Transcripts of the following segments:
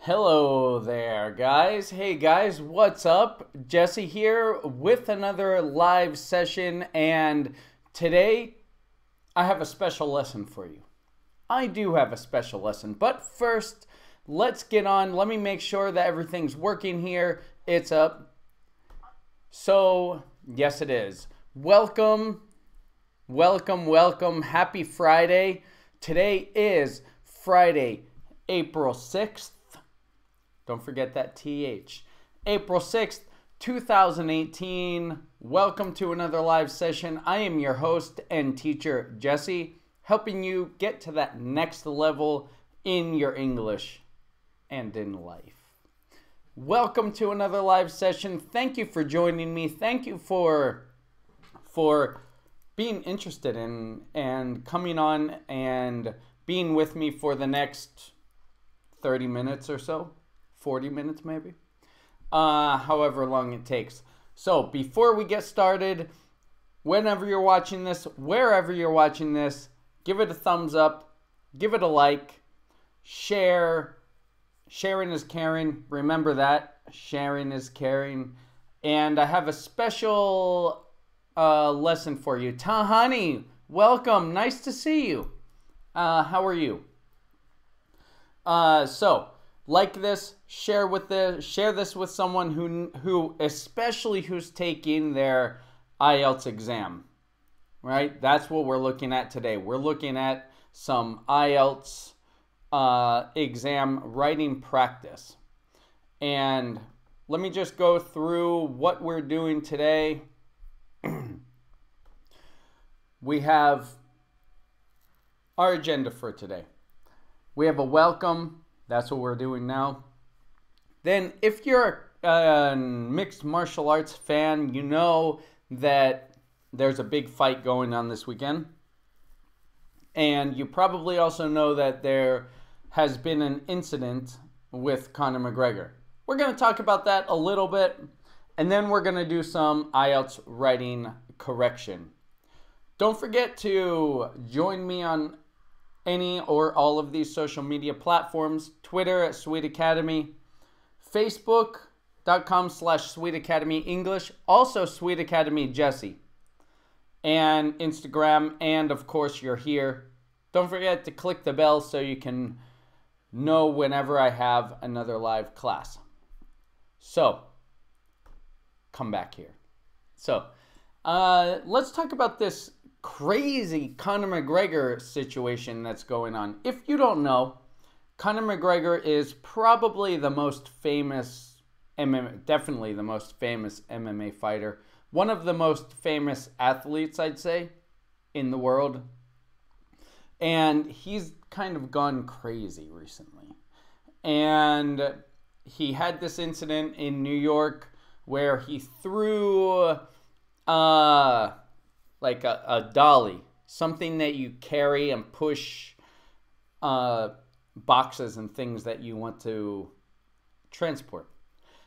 Hello there, guys. Hey, guys, what's up? Jesse here with another live session, and today I have a special lesson for you. I do have a special lesson, but first, let's get on. Let me make sure that everything's working here. It's up. So, yes, it is. Welcome, welcome, welcome. Happy Friday. Today is Friday, April 6th. Don't forget that TH. April 6th, 2018. Welcome to another live session. I am your host and teacher, Jesse, helping you get to that next level in your English and in life. Welcome to another live session. Thank you for joining me. Thank you for being interested in and coming on and being with me for the next 30 minutes or so. 40 minutes maybe, however long it takes. So before we get started, whenever you're watching this, wherever you're watching this, give it a thumbs up, give it a like, share. Sharing is caring. Remember that. Sharing is caring. And I have a special lesson for you. Tahani, welcome. Nice to see you. How are you? Like this, share this with someone who especially who's taking their IELTS exam, right? That's what we're looking at today. We're looking at some IELTS exam writing practice. And let me just go through what we're doing today. We have our agenda for today. We have a welcome. That's what we're doing now. Then if you're a mixed martial arts fan, you know that there's a big fight going on this weekend. And you probably also know that there has been an incident with Conor McGregor. We're going to talk about that a little bit. And then we're going to do some IELTS writing correction. Don't forget to join me on any or all of these social media platforms. Twitter at Sweet Academy, Facebook.com/Sweet Academy English, also Sweet Academy Jesse, and Instagram, and of course you're here. Don't forget to click the bell so you can know whenever I have another live class. So, come back here. So, let's talk about this crazy Conor McGregor situation that's going on. If you don't know, Conor McGregor is probably the most famous definitely the most famous MMA fighter, one of the most famous athletes, I'd say, in the world. And he's kind of gone crazy recently. And he had this incident in New York where he threw like a dolly, something that you carry and push boxes and things that you want to transport.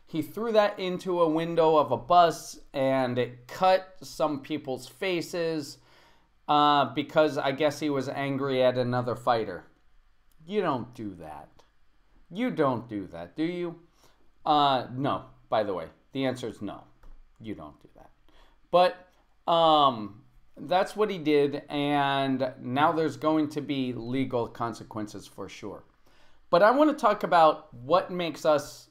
He threw that into a window of a bus and it cut some people's faces because I guess he was angry at another fighter. You don't do that. You don't do that, do you? No, by the way. The answer is no. You don't do that. But that's what he did, and now there's going to be legal consequences for sure. But I want to talk about what makes us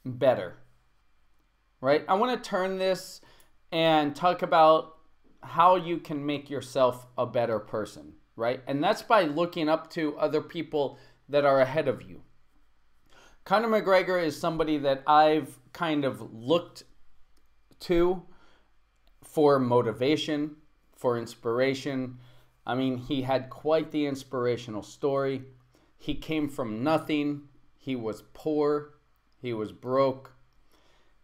better, right? I want to turn this and talk about how you can make yourself a better person, right? And that's by looking up to other people that are ahead of you. Conor McGregor is somebody that I've kind of looked to for motivation, for inspiration. I mean, he had quite the inspirational story. He came from nothing. He was poor. He was broke.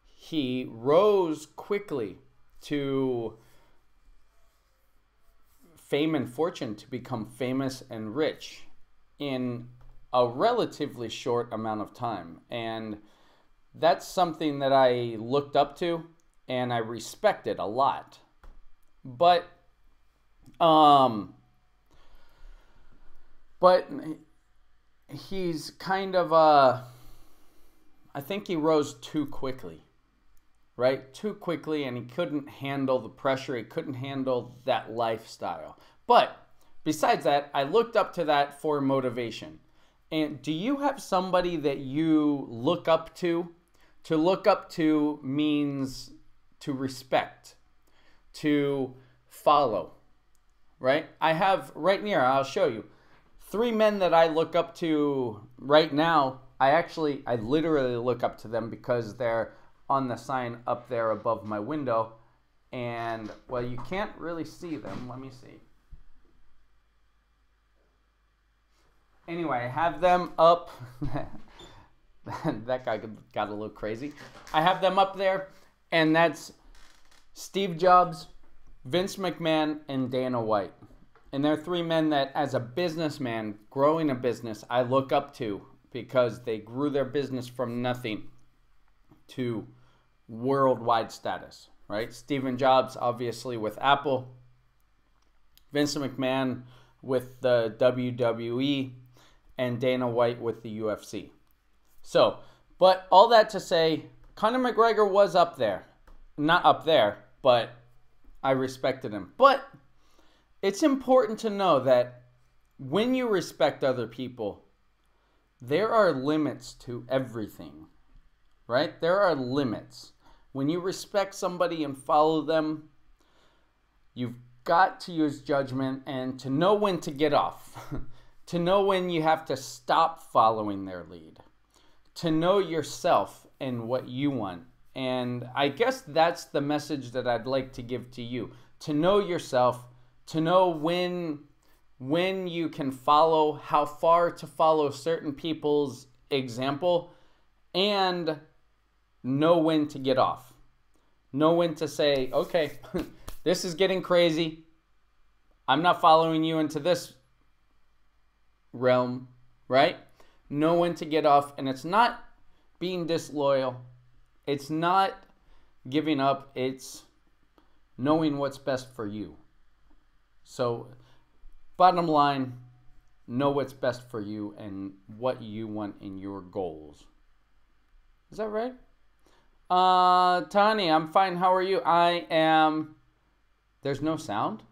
He rose quickly to fame and fortune, to become famous and rich in a relatively short amount of time. And that's something that I looked up to and I respected a lot. But he's kind of I think he rose too quickly, right? Too quickly, and he couldn't handle the pressure. He couldn't handle that lifestyle. But besides that, I looked up to that for motivation. And do you have somebody that you look up to? To look up to means to respect, to follow, right? I have right near, I'll show you, 3 men that I look up to right now. I literally look up to them because they're on the sign up there above my window. And, well, you can't really see them. Let me see. Anyway, I have them up. That guy got a little crazy. I have them up there, and that's Steve Jobs, Vince McMahon, and Dana White. And they're 3 men that, as a businessman, growing a business, I look up to because they grew their business from nothing to worldwide status, right? Steve Jobs, obviously, with Apple. Vince McMahon with the WWE, and Dana White with the UFC. So, but all that to say, Conor McGregor was up there. Not up there, but I respected him. But it's important to know that when you respect other people, there are limits to everything, right? There are limits. When you respect somebody and follow them, you've got to use judgment and to know when to get off. To know when you have to stop following their lead. To know yourself and what you want. And I guess that's the message that I'd like to give to you. To know yourself, to know when you can follow, how far to follow certain people's example, and know when to get off. Know when to say, okay, this is getting crazy. I'm not following you into this realm, right? Know when to get off, and it's not being disloyal. It's not giving up. It's knowing what's best for you. So, bottom line, know what's best for you and what you want in your goals. Is that right? Tani, I'm fine. How are you? I am. There's no sound?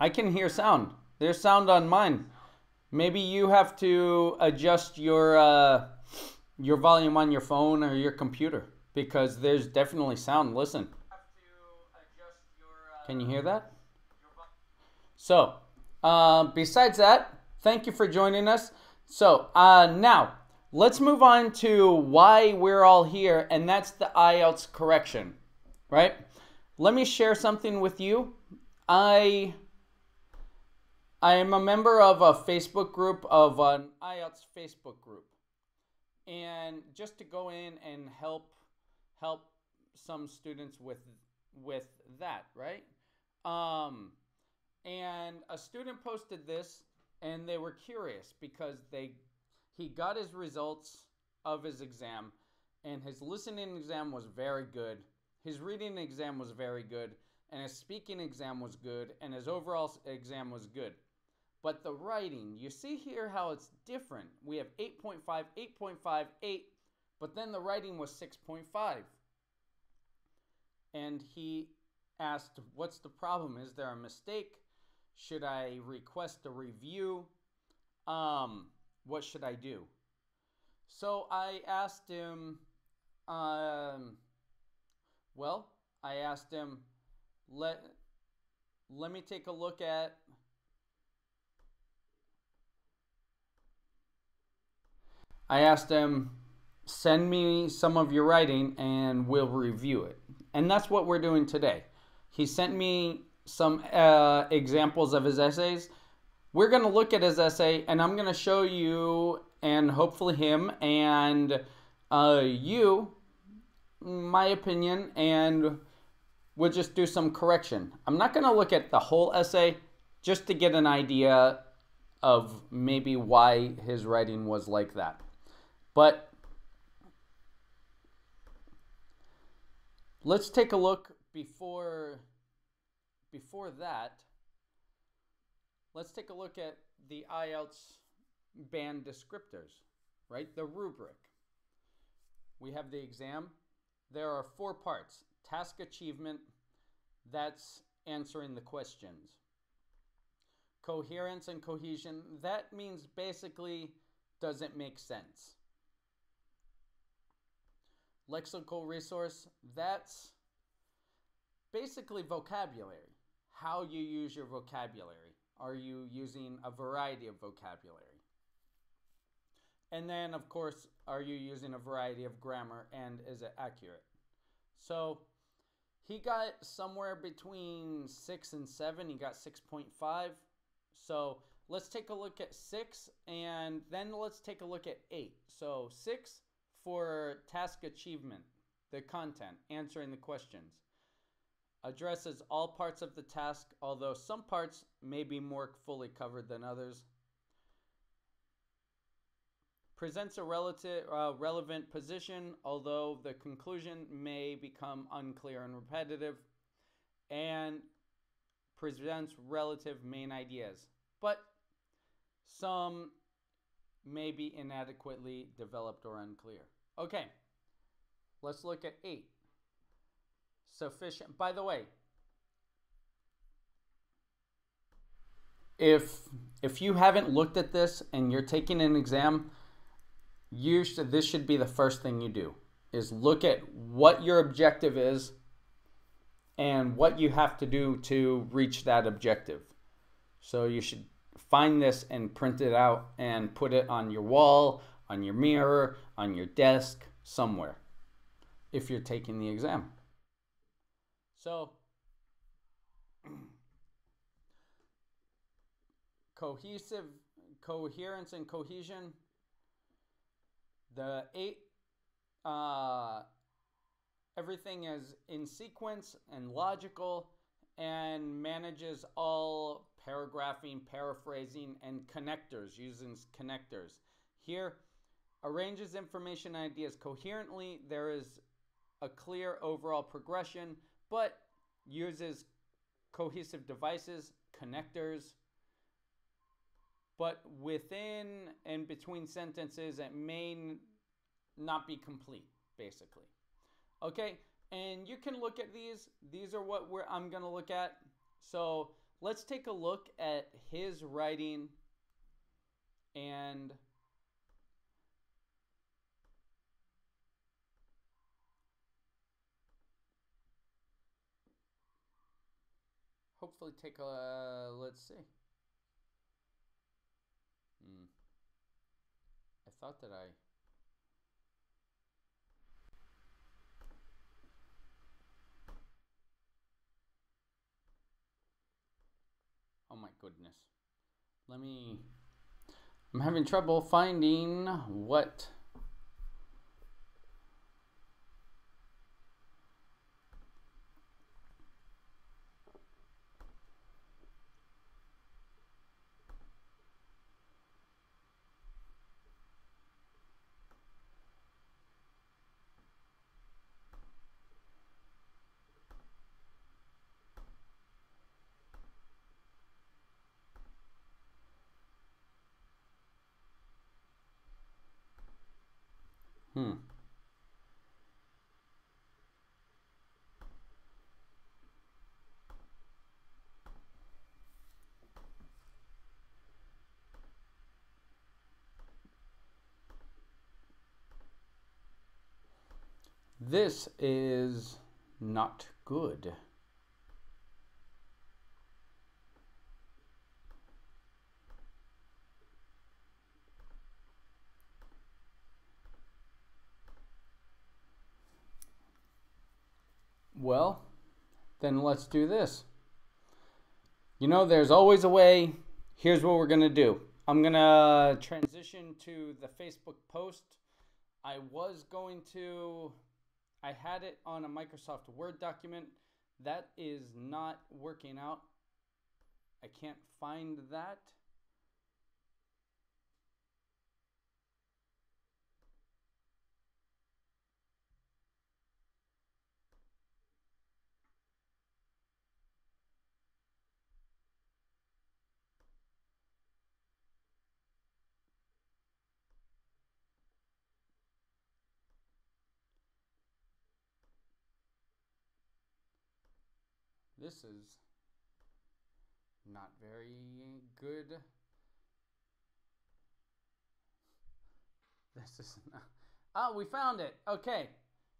I can hear sound. There's sound on mine. Maybe you have to adjust your volume on your phone or your computer because there's definitely sound. Listen. Can you hear that? So, besides that, thank you for joining us. So, now, let's move on to why we're all here, and that's the IELTS correction, right? Let me share something with you. I am a member of a Facebook group, of an IELTS Facebook group. And just to go in and help some students with that, right? And a student posted this, and they were curious because he got his results of his exam, and his listening exam was very good. His reading exam was very good, and his speaking exam was good, and his overall exam was good. But the writing, you see here how it's different. We have 8.5, 8.5, 8, but then the writing was 6.5. And he asked, what's the problem? Is there a mistake? Should I request a review? What should I do? So I asked him, let me take a look at I asked him, send me some of your writing and we'll review it. And that's what we're doing today. He sent me some examples of his essays. We're going to look at his essay, and I'm going to show you, and hopefully him, and you, my opinion, and we'll just do some correction. I'm not going to look at the whole essay, just to get an idea of maybe why his writing was like that. But let's take a look before that. Let's take a look at the IELTS band descriptors, right? The rubric. We have the exam. There are 4 parts. Task achievement, that's answering the questions. Coherence and cohesion, that means basically, does it make sense? Lexical resource, that's basically vocabulary. How you use your vocabulary. Are you using a variety of vocabulary? And then, of course, are you using a variety of grammar and is it accurate? So he got somewhere between 6 and 7. He got 6.5. So let's take a look at 6 and then let's take a look at 8. So 6 for task achievement, the content, answering the questions. Addresses all parts of the task, although some parts may be more fully covered than others. Presents a relevant position, although the conclusion may become unclear and repetitive. And presents relative main ideas, but some may be inadequately developed or unclear. Okay, let's look at 8. Sufficient. By the way, if you haven't looked at this and you're taking an exam, this should be the first thing you do, is look at what your objective is and what you have to do to reach that objective. So you should find this and print it out and put it on your wall, on your mirror, on your desk, somewhere, if you're taking the exam. So, coherence and cohesion. The 8, everything is in sequence and logical and manages all paragraphing, paraphrasing, and connectors, using connectors. Here, arranges information and ideas coherently. There is a clear overall progression, but uses cohesive devices, connectors, but within and between sentences, it may not be complete, basically. Okay, and you can look at these. These are what I'm going to look at. So let's take a look at his writing and hopefully take a, let's see. I thought that oh my goodness. I'm having trouble finding what. This is not good. Well, then let's do this. You know, there's always a way. Here's what we're going to do. I'm going to transition to the Facebook post. I had it on a Microsoft Word document. That is not working out. I can't find that. This is not very good. This is not... Oh, we found it. Okay.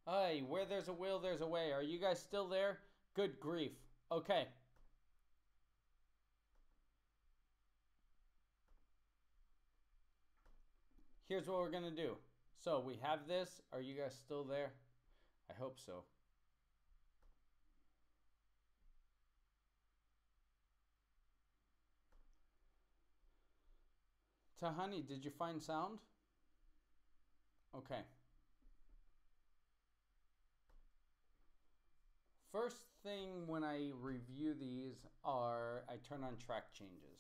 Hey, where there's a will, there's a way. Are you guys still there? Good grief. Okay. Here's what we're going to do. So we have this. Are you guys still there? I hope so. Tahani, did you find sound? Okay. First thing when I review these are I turn on track changes.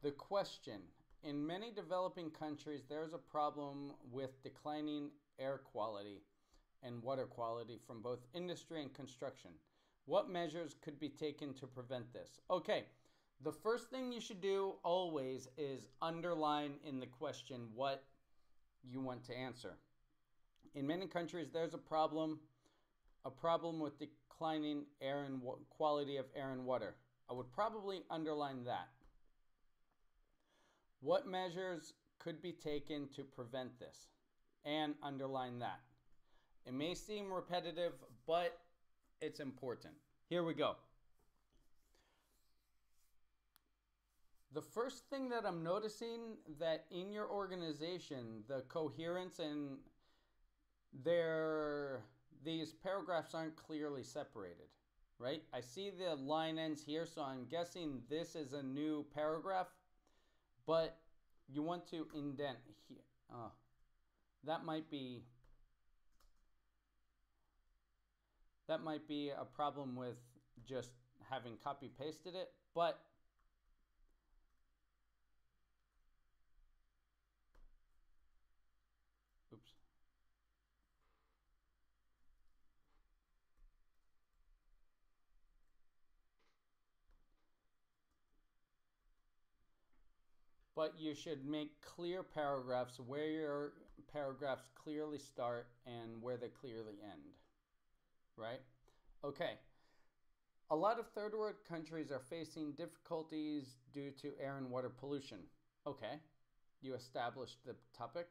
The question: in many developing countries, there's a problem with declining air quality and water quality from both industry and construction. What measures could be taken to prevent this? Okay, the first thing you should do always is underline in the question what you want to answer. In many countries, there's a problem with declining air and quality of air and water. I would probably underline that. What measures could be taken to prevent this? And underline that. It may seem repetitive, but it's important. Here we go. The first thing that I'm noticing that in your organization, the coherence and these paragraphs aren't clearly separated, right? I see the line ends here, so I'm guessing this is a new paragraph. But you want to indent here. That might be a problem with just having copy pasted it, but oops. But you should make clear paragraphs where your paragraphs clearly start and where they clearly end, right? Okay. A lot of third world countries are facing difficulties due to air and water pollution. Okay. You established the topic.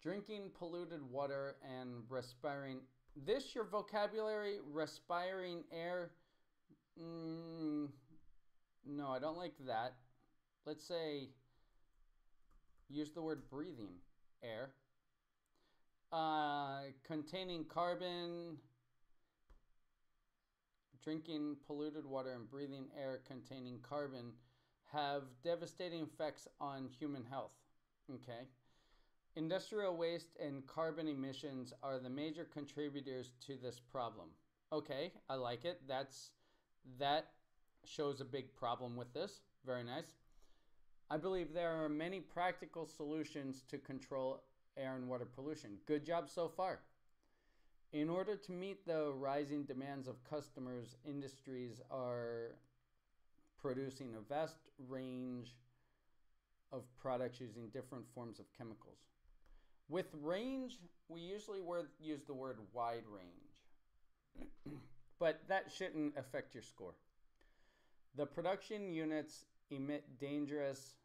Drinking polluted water and respiring. This, your vocabulary, respiring air. No, I don't like that. Let's say, use the word breathing air. Containing carbon, drinking polluted water and breathing air containing carbon have devastating effects on human health. Okay. Industrial waste and carbon emissions are the major contributors to this problem. Okay, I like it. That shows a big problem with this. Very nice. I believe there are many practical solutions to control air and water pollution. Good job so far. In order to meet the rising demands of customers, industries are producing a vast range of products using different forms of chemicals. With range, we usually use the word wide range, but that shouldn't affect your score. The production units emit dangerous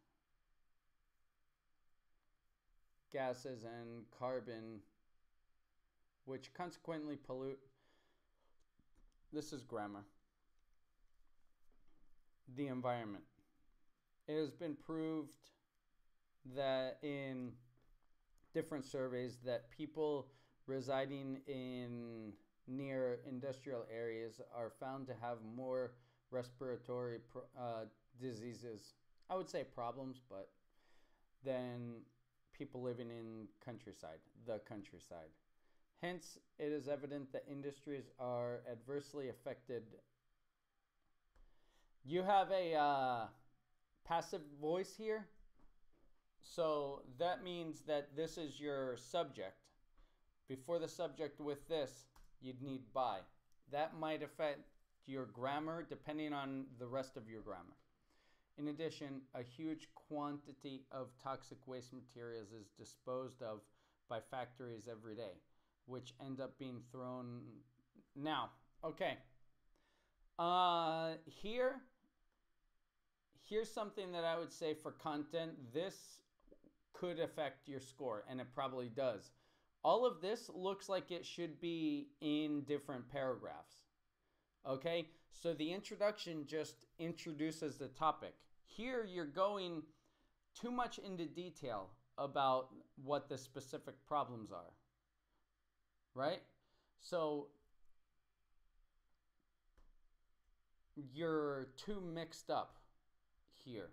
gases and carbon, which consequently pollute. This is grammar. The environment. It has been proved that in different surveys that people residing in near industrial areas are found to have more respiratory diseases, I would say problems, but than people living in the countryside. Hence, it is evident that industries are adversely affected. You have a passive voice here, so that means that this is your subject. Before the subject with this, you'd need by. That might affect your grammar depending on the rest of your grammar. In addition, a huge quantity of toxic waste materials is disposed of by factories every day, which end up being thrown. Now, Okay. Here's something that I would say for content. This could affect your score, and it probably does. All of this looks like it should be in different paragraphs. Okay, so the introduction just introduces the topic. Here you're going too much into detail about what the specific problems are, right? So you're too mixed up here.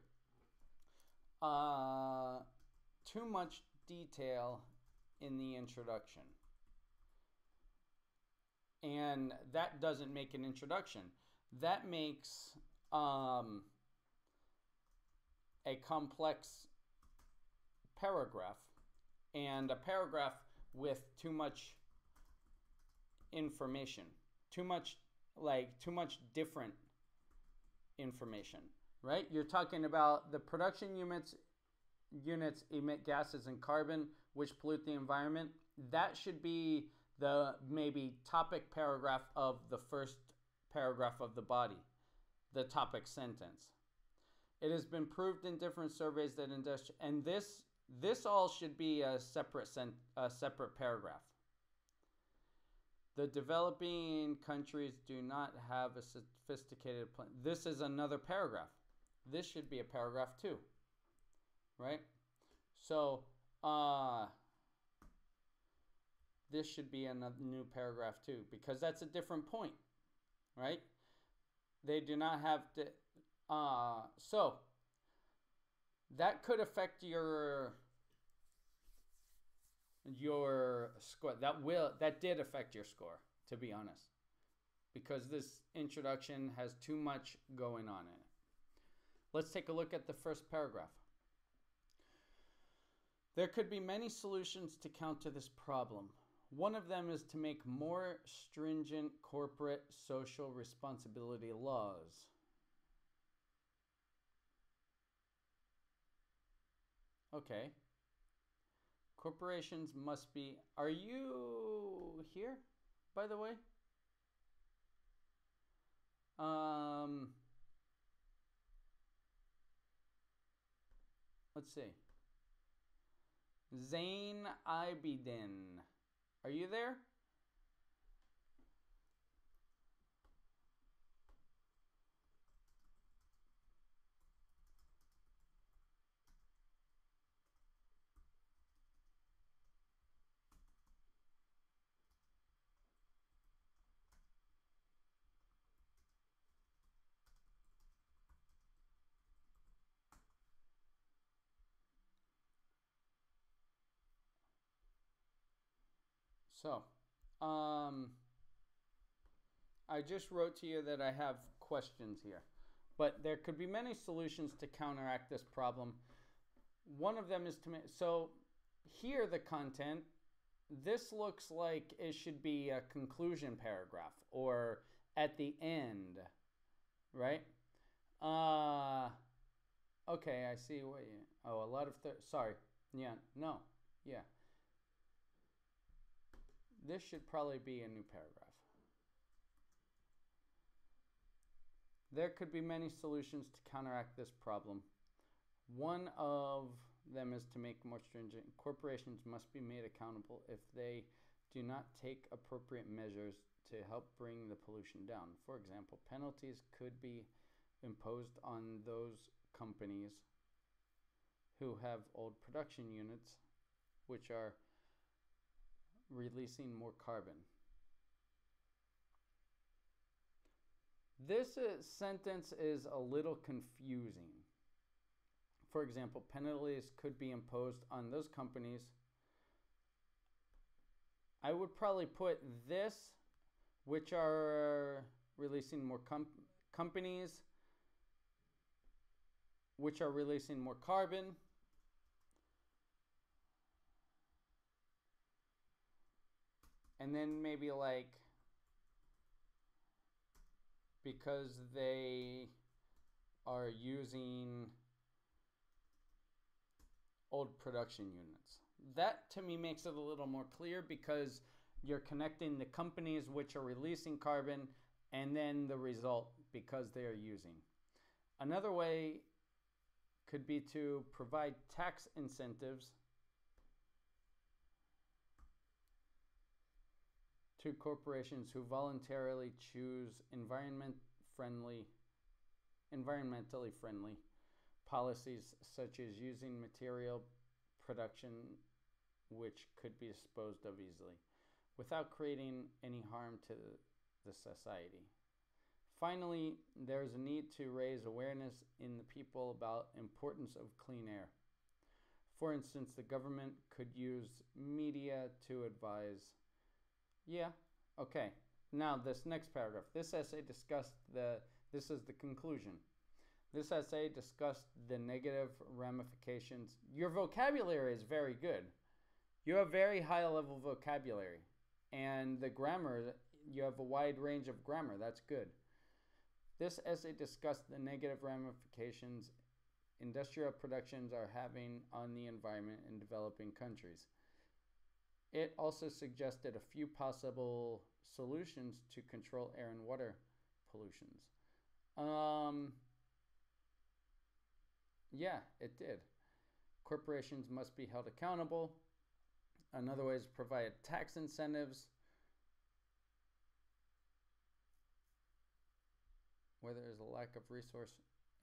Too much detail in the introduction. And that doesn't make an introduction. That makes a complex paragraph, and a paragraph with too much information, too much different information, right? You're talking about the production units emit gases and carbon which pollute the environment. That should be the maybe topic paragraph of the first paragraph of the body, the topic sentence. It has been proved in different surveys that and this all should be a separate paragraph. The developing countries do not have a sophisticated plan. This is another paragraph. This should be a paragraph too, right? So this should be a new paragraph too, because that's a different point, right? They do not have to. So that could affect your score. That did affect your score, to be honest, because this introduction has too much going on in it. Let's take a look at the first paragraph. There could be many solutions to counter this problem. One of them is to make more stringent corporate social responsibility laws. Okay. Corporations must be... Are you here, by the way? Let's see. Zain Abidin. Are you there? So, I just wrote to you that I have questions here, but there could be many solutions to counteract this problem. One of them is to make, so here the content, this looks like it should be a conclusion paragraph or at the end, right? Okay, I see what you, a lot of, sorry, yeah, no, yeah. This should probably be a new paragraph. There could be many solutions to counteract this problem. One of them is to make more stringent. Corporations must be made accountable if they do not take appropriate measures to help bring the pollution down. For example, penalties could be imposed on those companies who have old production units which are releasing more carbon. This sentence is a little confusing. For example, penalties could be imposed on those companies. I would probably put this, which are releasing more companies, which are releasing more carbon. And then maybe like, because they are using old production units. That to me makes it a little more clear because you're connecting the companies which are releasing carbon and then the result because they are using. Another way could be to provide tax incentives to corporations who voluntarily choose environmentally friendly policies, such as using material production which could be disposed of easily, without creating any harm to the society. Finally, there's a need to raise awareness in the people about importance of clean air. For instance, the government could use media to advise. Yeah, okay. Now this next paragraph. This essay discussed this is the conclusion. This essay discussed the negative ramifications. Your vocabulary is very good. You have very high level vocabulary. And the grammar, you have a wide range of grammar. That's good. This essay discussed the negative ramifications industrial productions are having on the environment in developing countries. It also suggested a few possible solutions to control air and water pollutions. Yeah, it did. Corporations must be held accountable. Another way is provide tax incentives where there is a lack of resource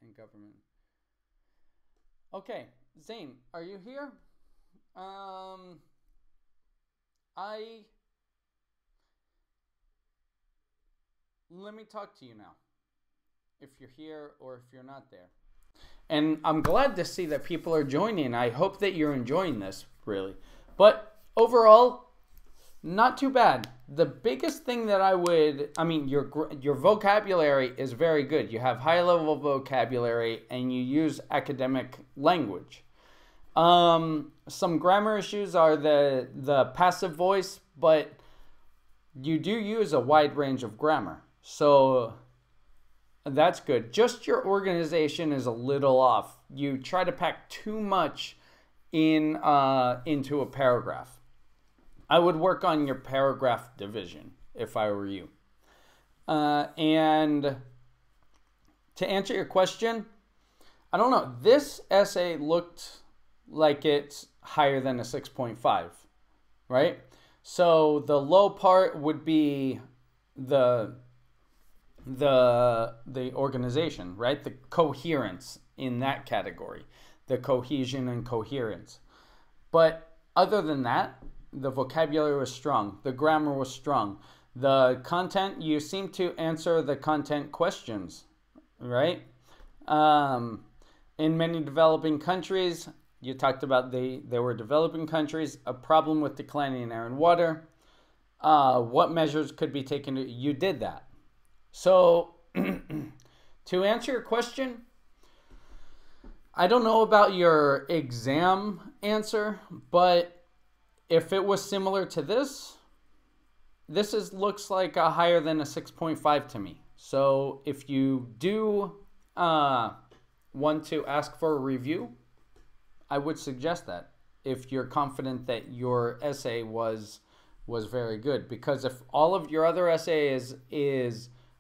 in government. Okay, Zane, are you here? Let me talk to you now, if you're here or if you're not there. And I'm glad to see that people are joining. I hope that you're enjoying this, really. But overall, not too bad. The biggest thing that your vocabulary is very good. You have high level vocabulary and you use academic language. Some grammar issues are the passive voice, but you do use a wide range of grammar. So that's good. Just your organization is a little off. You try to pack too much into a paragraph. I would work on your paragraph division if I were you. And to answer your question, I don't know. This essay looked like it's higher than a 6.5, right? So the low part would be the organization, right? The coherence in that category, the cohesion and coherence. But other than that, the vocabulary was strong. The grammar was strong. The content, you seem to answer the content questions, right? In many developing countries, you talked about there were developing countries, a problem with declining air and water. What measures could be taken? You did that. So to answer your question, I don't know about your exam answer, but if it was similar to this looks like a higher than a 6.5 to me. So if you do want to ask for a review, I would suggest that if you're confident that your essay was very good. Because if all of your other essays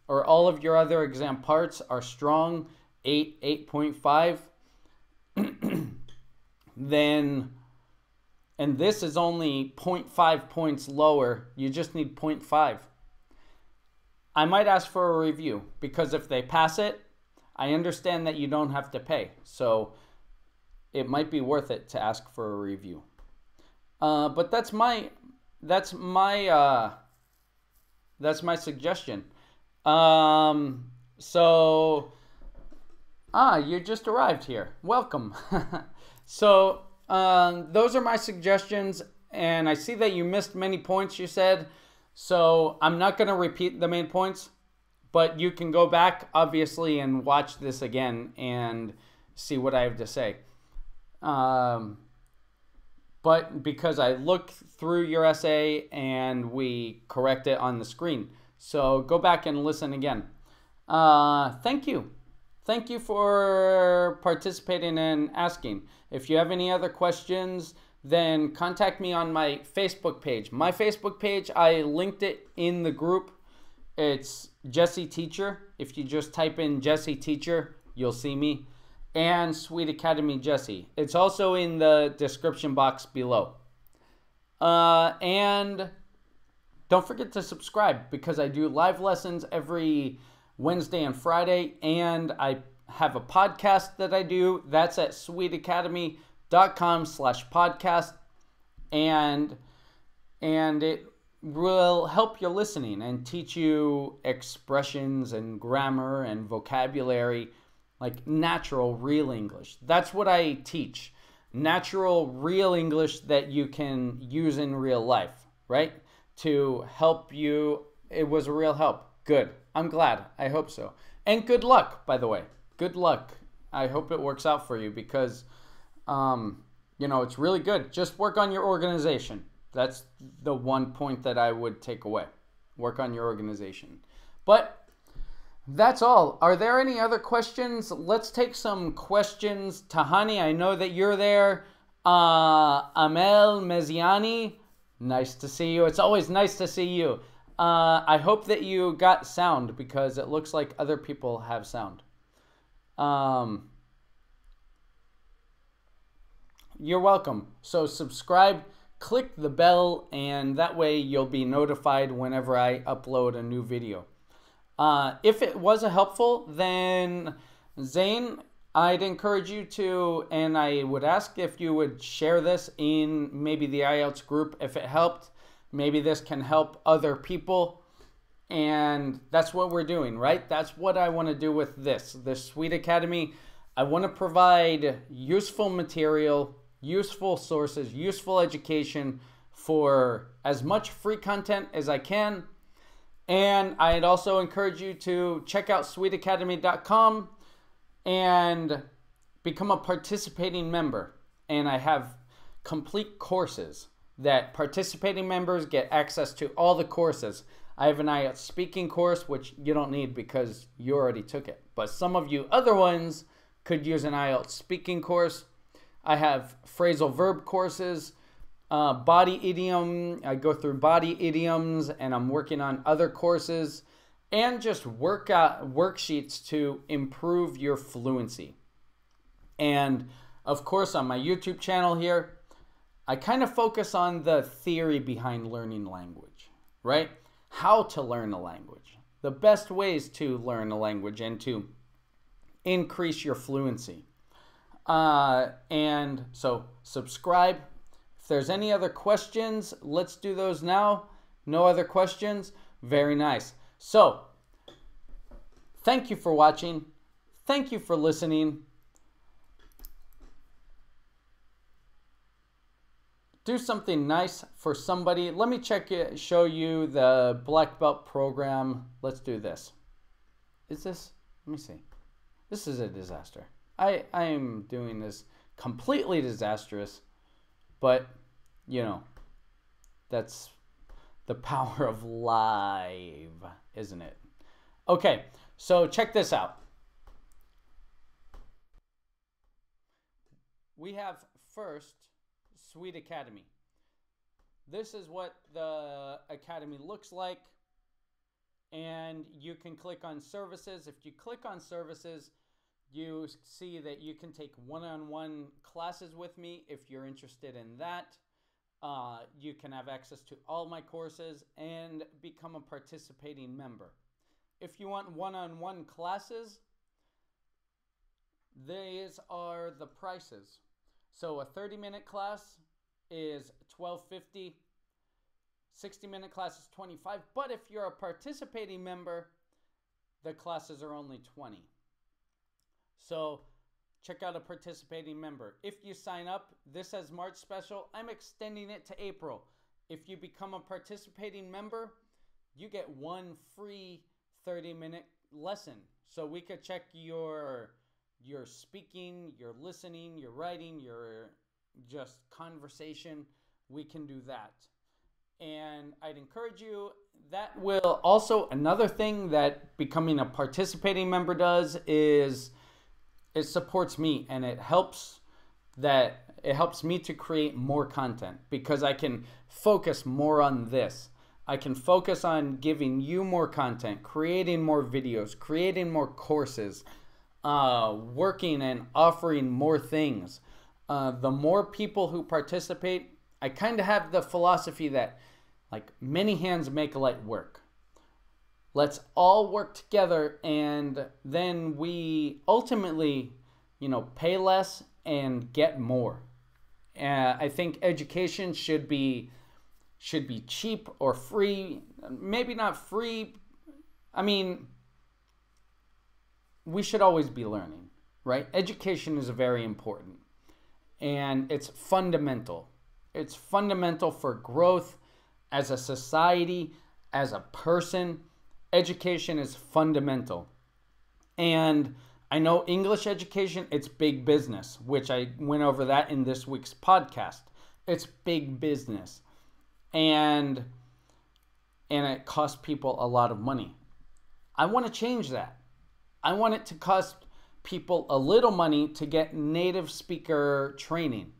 or all of your other exam parts are strong, 8.5, then, and this is only 0.5 points lower, you just need 0.5. I might ask for a review, because if they pass it, I understand that you don't have to pay. So it might be worth it to ask for a review. But that's my suggestion. You just arrived here. Welcome. So those are my suggestions, and I see that you missed many points you said, so I'm not going to repeat the main points, but you can go back, obviously, and watch this again and see what I have to say. But because I looked through your essay and we correct it on the screen. So go back and listen again. Thank you. Thank you for participating and asking. If you have any other questions, then contact me on my Facebook page. My Facebook page, I linked it in the group. It's Jesse Teacher. If you just type in Jesse Teacher, you'll see me. And Sweet Academy Jesse. It's also in the description box below. And don't forget to subscribe, because I do live lessons every Wednesday and Friday, and I have a podcast that I do. That's at sweetacademy.com/podcast, and it will help your listening and teach you expressions and grammar and vocabulary, like natural, real English. That's what I teach. Natural, real English that you can use in real life, right? To help you. It was a real help. Good. I'm glad. I hope so. And good luck, by the way. Good luck. I hope it works out for you, because, it's really good. Just work on your organization. That's the one point that I would take away. Work on your organization. But that's all. Are there any other questions? Let's take some questions. Tahani, I know that you're there. Amel Meziani, nice to see you. It's always nice to see you. I hope that you got sound, because it looks like other people have sound. You're welcome. So subscribe, click the bell, and that way you'll be notified whenever I upload a new video. If it was helpful, then Zane, I'd encourage you to, and I would ask if you would share this in maybe the IELTS group if it helped. Maybe this can help other people. And that's what we're doing, right? That's what I want to do with this Sweet Academy. I want to provide useful material, useful sources, useful education for as much free content as I can. And I'd also encourage you to check out sweetacademy.com and become a participating member. And I have complete courses that participating members get access to all the courses. I have an IELTS speaking course, which you don't need because you already took it. But some of you other ones could use an IELTS speaking course. I have phrasal verb courses, body idiom. I go through body idioms, and I'm working on other courses, and just worksheets to improve your fluency. And of course, on my YouTube channel here, I kind of focus on the theory behind learning language, right? How to learn a language, the best ways to learn a language and to increase your fluency. And so subscribe. If there's any other questions, let's do those now. No other questions? Very nice. So thank you for watching. Thank you for listening. Do something nice for somebody. Let me show you the black belt program. Let's do this. Let me see. This is a disaster. I am doing this completely disastrous, but that's the power of live, isn't it? Okay, so check this out. We have first Sweet Academy. This is what the Academy looks like. And you can click on services. If you click on services, you see that you can take one-on-one classes with me if you're interested in that. You can have access to all my courses and become a participating member. If you want one-on-one classes, these are the prices. So a 30-minute class is $12.50. 60-minute class is $25. But if you're a participating member, the classes are only $20. So check out a participating member. If you sign up, this says March special. I'm extending it to April. If you become a participating member, you get one free 30-minute lesson. So we could check your speaking, your listening, your writing, your just conversation. We can do that. And I'd encourage you, that will also, another thing that becoming a participating member does is it supports me, and it helps me to create more content because I can focus more on this. I can focus on giving you more content, creating more videos, creating more courses, working and offering more things. The more people who participate, I kind of have the philosophy that like many hands make light work. Let's all work together, and then we ultimately, pay less and get more. I think education should be cheap or free. Maybe not free. I mean, we should always be learning, right? Education is very important, and it's fundamental. It's fundamental for growth as a society, as a person. Education is fundamental. And I know English education, it's big business, which I went over that in this week's podcast. It's big business. And it costs people a lot of money. I want to change that. I want it to cost people a little money to get native speaker training.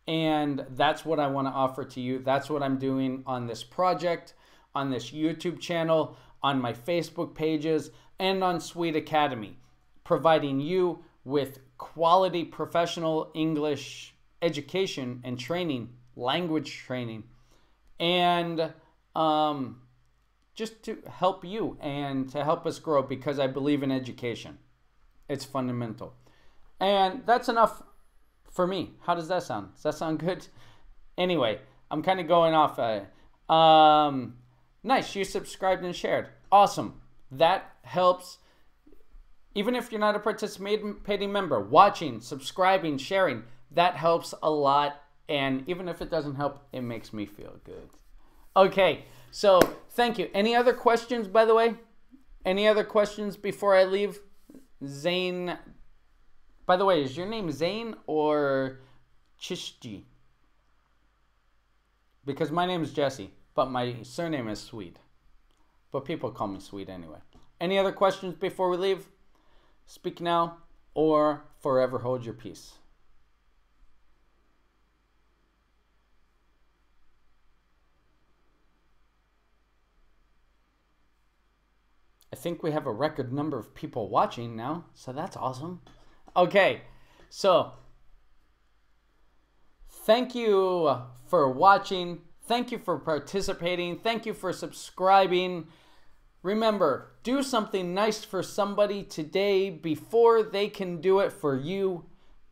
And that's what I want to offer to you. That's what I'm doing on this project, on this YouTube channel, on my Facebook pages, and on Sweet Academy, providing you with quality professional English education and training, language training, and just to help you and to help us grow, because I believe in education. It's fundamental. And that's enough for me. How does that sound? Does that sound good? Anyway, I'm kind of going off. Nice, you subscribed and shared. Awesome. That helps. Even if you're not a participating member, watching, subscribing, sharing, that helps a lot. And even if it doesn't help, it makes me feel good. Okay, so thank you. Any other questions, by the way? Any other questions before I leave? Zane, by the way, is your name Zane or Chishti? Because my name is Jesse, but my surname is Sweet. But people call me Sweet anyway. Any other questions before we leave? Speak now or forever hold your peace. I think we have a record number of people watching now, so that's awesome. Okay, so thank you for watching. Thank you for participating. Thank you for subscribing. Remember, do something nice for somebody today before they can do it for you.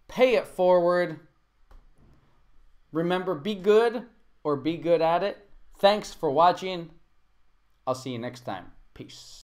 Pay it forward. Remember, be good or be good at it. Thanks for watching. I'll see you next time. Peace.